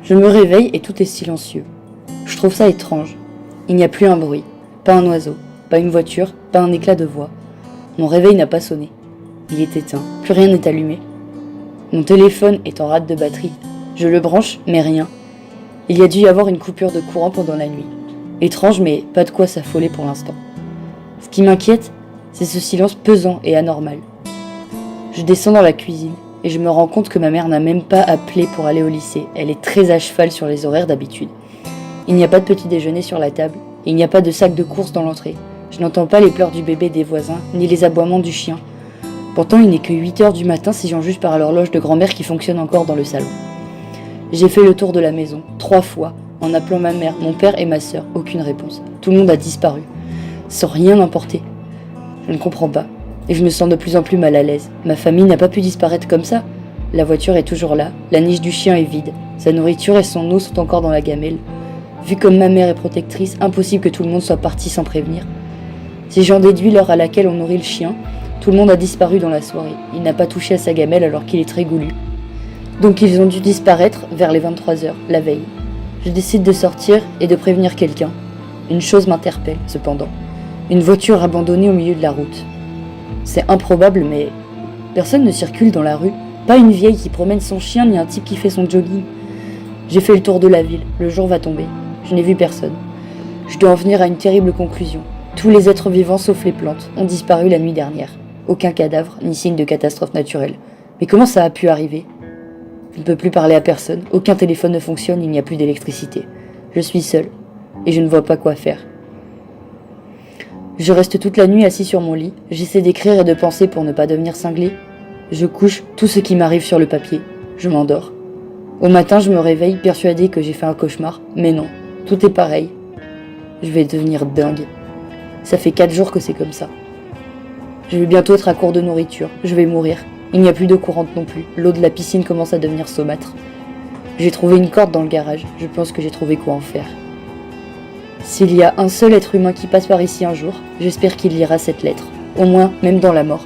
Je me réveille et tout est silencieux. Je trouve ça étrange. Il n'y a plus un bruit, pas un oiseau, pas une voiture, pas un éclat de voix. Mon réveil n'a pas sonné. Il est éteint, plus rien n'est allumé. Mon téléphone est en rate de batterie. Je le branche, mais rien. Il y a dû y avoir une coupure de courant pendant la nuit. Étrange, mais pas de quoi s'affoler pour l'instant. Ce qui m'inquiète, c'est ce silence pesant et anormal. Je descends dans la cuisine et je me rends compte que ma mère n'a même pas appelé pour aller au lycée. Elle est très à cheval sur les horaires d'habitude. Il n'y a pas de petit déjeuner sur la table et il n'y a pas de sac de courses dans l'entrée. Je n'entends pas les pleurs du bébé des voisins, ni les aboiements du chien. Pourtant, il n'est que 8h du matin si j'en juge par l'horloge de grand-mère qui fonctionne encore dans le salon. J'ai fait le tour de la maison, 3 fois, en appelant ma mère, mon père et ma sœur. Aucune réponse. Tout le monde a disparu, sans rien emporter. Je ne comprends pas, et je me sens de plus en plus mal à l'aise. Ma famille n'a pas pu disparaître comme ça. La voiture est toujours là, la niche du chien est vide, sa nourriture et son eau sont encore dans la gamelle. Vu comme ma mère est protectrice, impossible que tout le monde soit parti sans prévenir. Si j'en déduis l'heure à laquelle on nourrit le chien, tout le monde a disparu dans la soirée. Il n'a pas touché à sa gamelle alors qu'il est très goulu. Donc ils ont dû disparaître vers les 23h, la veille. Je décide de sortir et de prévenir quelqu'un. Une chose m'interpelle, cependant. Une voiture abandonnée au milieu de la route. C'est improbable, mais personne ne circule dans la rue. Pas une vieille qui promène son chien, ni un type qui fait son jogging. J'ai fait le tour de la ville. Le jour va tomber. Je n'ai vu personne. Je dois en venir à une terrible conclusion. Tous les êtres vivants, sauf les plantes, ont disparu la nuit dernière. Aucun cadavre, ni signe de catastrophe naturelle. Mais comment ça a pu arriver ? Je ne peux plus parler à personne. Aucun téléphone ne fonctionne, il n'y a plus d'électricité. Je suis seule, et je ne vois pas quoi faire. Je reste toute la nuit assis sur mon lit. J'essaie d'écrire et de penser pour ne pas devenir cinglé. Je couche tout ce qui m'arrive sur le papier. Je m'endors. Au matin, je me réveille persuadée que j'ai fait un cauchemar. Mais non, tout est pareil. Je vais devenir dingue. Ça fait 4 jours que c'est comme ça. Je vais bientôt être à court de nourriture. Je vais mourir. Il n'y a plus d'eau courante non plus. L'eau de la piscine commence à devenir saumâtre. J'ai trouvé une corde dans le garage. Je pense que j'ai trouvé quoi en faire. S'il y a un seul être humain qui passe par ici un jour, j'espère qu'il lira cette lettre. Au moins, même dans la mort,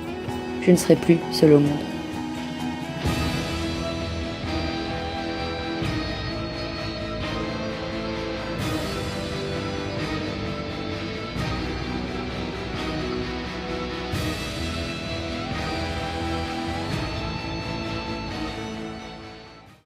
je ne serai plus seule au monde.